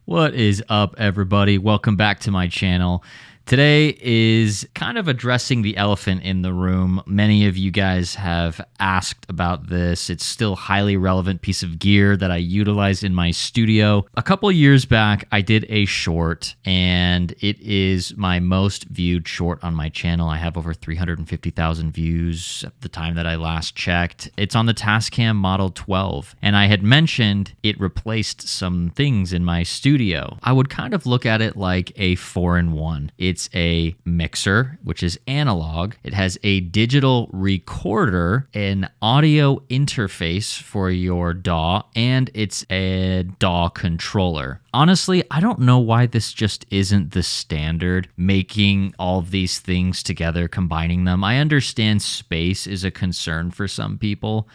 What is up, everybody? Welcome back to my channel. Today is kind of addressing the elephant in the room. Many of you guys have asked about this. It's still a highly relevant piece of gear that I utilize in my studio. A couple years back, I did a short, and it is my most viewed short on my channel. I have over 350,000 views at the time that I last checked. It's on the Tascam Model 12, and I had mentioned it replaced some things in my studio. I would kind of look at it like a 4-in-1. It's a mixer, which is analog. It has a digital recorder, an audio interface for your DAW, and it's a DAW controller. Honestly, I don't know why this just isn't the standard, making all of these things together, combining them. I understand space is a concern for some people,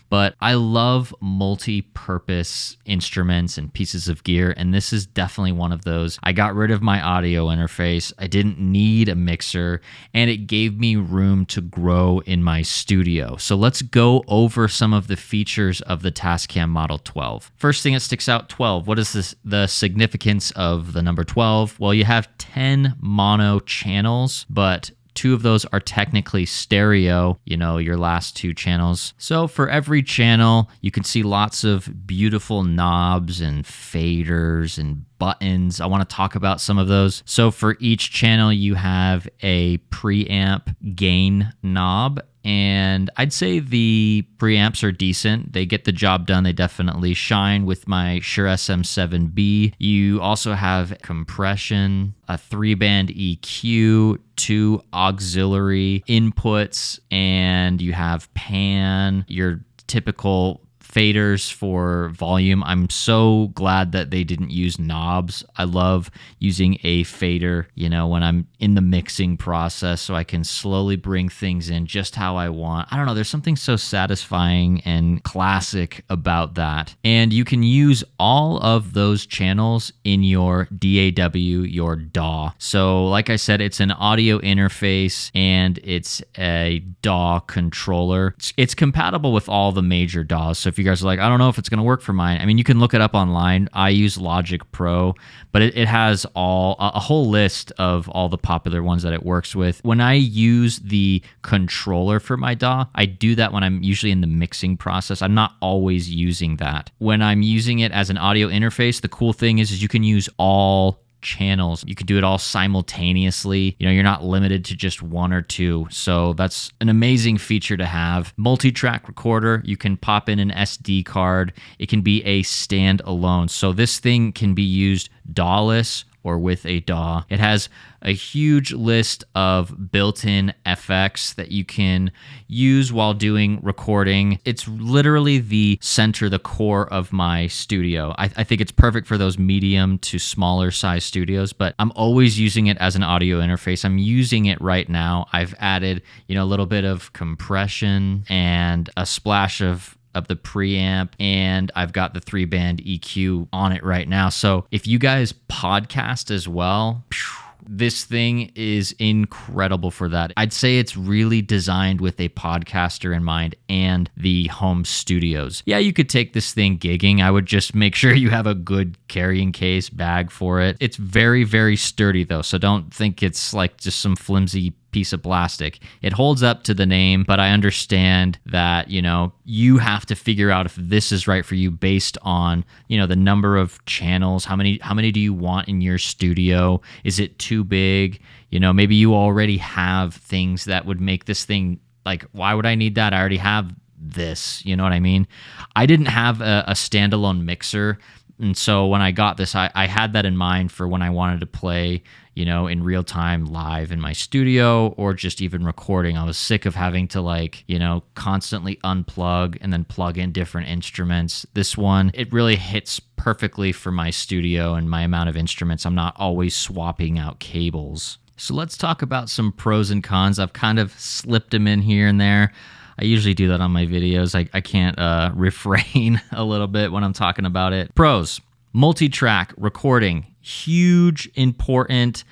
but I love multi-purpose instruments and pieces of gear, and this is definitely one of those. I got rid of my audio interface. I didn't need a mixer, and it gave me room to grow in my studio. So let's go over some of the features of the Tascam Model 12. First thing that sticks out, 12. What is the significance of the number 12? Well, you have 10 mono channels, but 2 of those are technically stereo, your last 2 channels. So for every channel, you can see lots of beautiful knobs and faders and buttons. I want to talk about some of those. So for each channel, you have a preamp gain knob, and I'd say the preamps are decent. They get the job done. They definitely shine with my Shure SM7B. You also have compression, a 3-band EQ, 2 auxiliary inputs, and you have pan, your typical faders for volume. I'm so glad that they didn't use knobs. I love using a fader, when I'm in the mixing process, so I can slowly bring things in just how I want. I don't know, there's something so satisfying and classic about that. And you can use all of those channels in your DAW, your DAW. So like I said, it's an audio interface and it's a DAW controller. It's compatible with all the major DAWs. So if you guys are like, I don't know if it's going to work for mine, I mean, you can look it up online. I use Logic Pro, but it has a whole list of all the popular ones that it works with. When I use the controller for my DAW, I do that when I'm usually in the mixing process. I'm not always using that. When I'm using it as an audio interface, the cool thing is you can use all channels. You can do it all simultaneously. You're not limited to just 1 or 2. So that's an amazing feature to have. Multi-track recorder, you can pop in an SD card. It can be a standalone. So this thing can be used DAW-less or with a DAW. It has a huge list of built-in FX that you can use while doing recording. It's literally the center, the core of my studio. I think it's perfect for those medium to smaller size studios, but I'm always using it as an audio interface. I'm using it right now. I've added, a little bit of compression and a splash of the preamp, and I've got the 3-band EQ on it right now. So if you guys podcast as well, this thing is incredible for that. I'd say it's really designed with a podcaster in mind and the home studios. Yeah, you could take this thing gigging. I would just make sure you have a good carrying case bag for it. It's very, very sturdy though, so don't think it's like just some flimsy piece of plastic. It holds up to the name, but I understand that, you have to figure out if this is right for you based on, the number of channels. How many do you want in your studio? Is it too big? Maybe you already have things that would make this thing like, why would I need that? I already have this, you know what I mean? I didn't have a standalone mixer. And so when I got this, I had that in mind for when I wanted to play, in real time live in my studio or just even recording. I was sick of having to constantly unplug and then plug in different instruments. This one, it really hits perfectly for my studio and my amount of instruments. I'm not always swapping out cables. So let's talk about some pros and cons. I've kind of slipped them in here and there. I usually do that on my videos. I can't refrain a little bit when I'm talking about it. Pros, multi-track recording, huge, important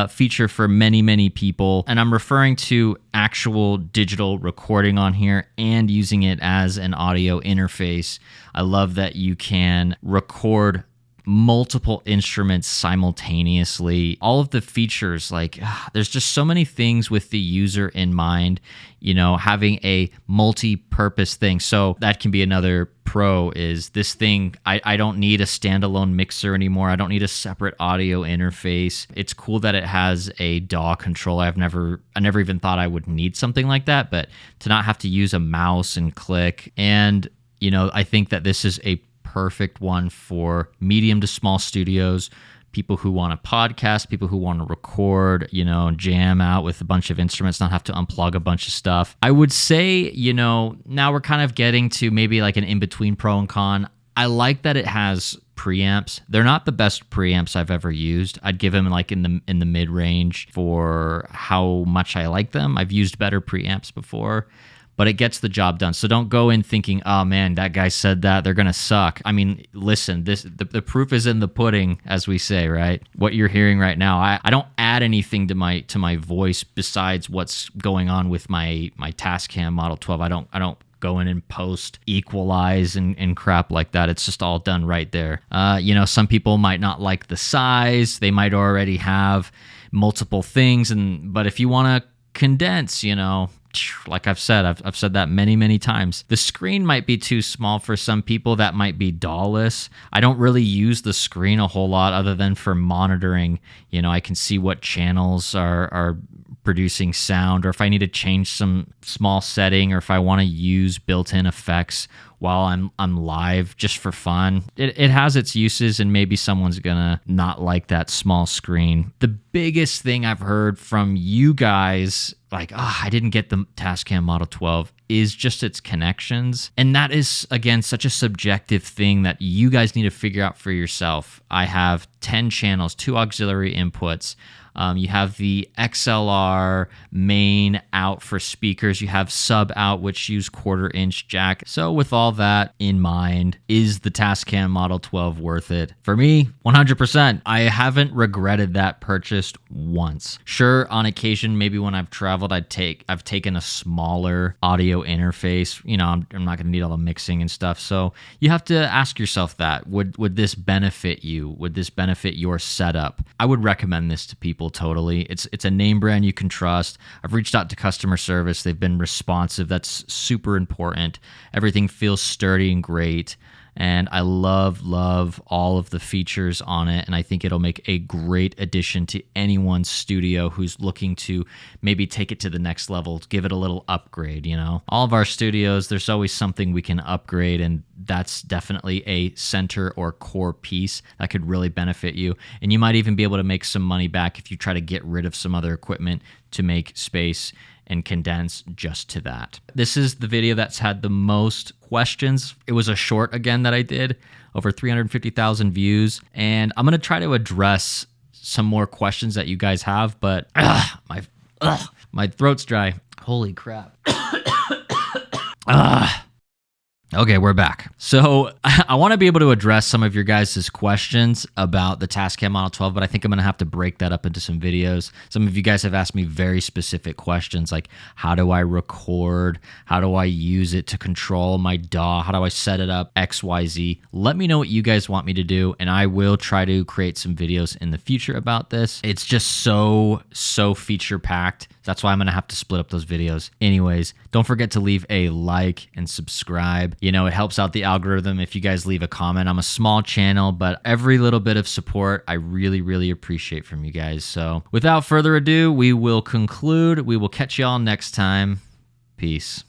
feature for many, many people. And I'm referring to actual digital recording on here and using it as an audio interface. I love that you can record multiple instruments simultaneously. All of the features, like there's just so many things with the user in mind, having a multi-purpose thing. So that can be another pro is this thing. I don't need a standalone mixer anymore. I don't need a separate audio interface. It's cool that it has a DAW control. I never even thought I would need something like that, but to not have to use a mouse and click. And, I think that this is a perfect one for medium to small studios, people who want to podcast, people who want to record, jam out with a bunch of instruments, not have to unplug a bunch of stuff. I would say, now we're kind of getting to maybe like an in-between pro and con. I like that it has preamps. They're not the best preamps I've ever used. I'd give them like in the mid-range for how much I like them. I've used better preamps before, but it gets the job done. So don't go in thinking, oh man, that guy said that, they're gonna suck. I mean, listen, the proof is in the pudding, as we say, right? What you're hearing right now, I don't add anything to my voice besides what's going on with my Tascam Model 12. I don't go in and post, equalize, and crap like that. It's just all done right there. Some people might not like the size. They might already have multiple things, but if you want to condense, like I've said that many times. The screen might be too small for some people. That might be DAW-less. I don't really use the screen a whole lot other than for monitoring. I can see what channels are producing sound, or if I need to change some small setting, or if I want to use built-in effects while I'm live just for fun. It has its uses, and maybe someone's gonna not like that small screen. The biggest thing I've heard from you guys, like, I didn't get the Tascam Model 12, is just its connections. And that is, again, such a subjective thing that you guys need to figure out for yourself. I have 10 channels, 2 auxiliary inputs. You have the XLR main out for speakers. You have sub out, which use 1/4-inch jack. So with all that in mind, is the Tascam Model 12 worth it? For me, 100%. I haven't regretted that purchase once. Sure, on occasion, maybe when I've traveled, I've taken a smaller audio interface. I'm not going to need all the mixing and stuff. So you have to ask yourself that. Would this benefit you? Would this benefit your setup? I would recommend this to people totally. It's a name brand you can trust. I've reached out to customer service. They've been responsive. That's super important. Everything feels sturdy and great. And I love all of the features on it. And I think it'll make a great addition to anyone's studio who's looking to maybe take it to the next level, give it a little upgrade, All of our studios, there's always something we can upgrade, and that's definitely a center or core piece that could really benefit you. And you might even be able to make some money back if you try to get rid of some other equipment to make space and condense just to that. This is the video that's had the most questions. It was a short, again, that I did, over 350,000 views. And I'm going to try to address some more questions that you guys have, but my throat's dry. Holy crap. Okay, we're back. So I want to be able to address some of your guys' questions about the Tascam Model 12, but I think I'm going to have to break that up into some videos. Some of you guys have asked me very specific questions like, how do I record? How do I use it to control my DAW? How do I set it up? X, Y, Z. Let me know what you guys want me to do, and I will try to create some videos in the future about this. It's just so feature-packed. That's why I'm going to have to split up those videos. Anyways, don't forget to leave a like and subscribe. It helps out the algorithm if you guys leave a comment. I'm a small channel, but every little bit of support, I really appreciate from you guys. So without further ado, we will conclude. We will catch y'all next time. Peace.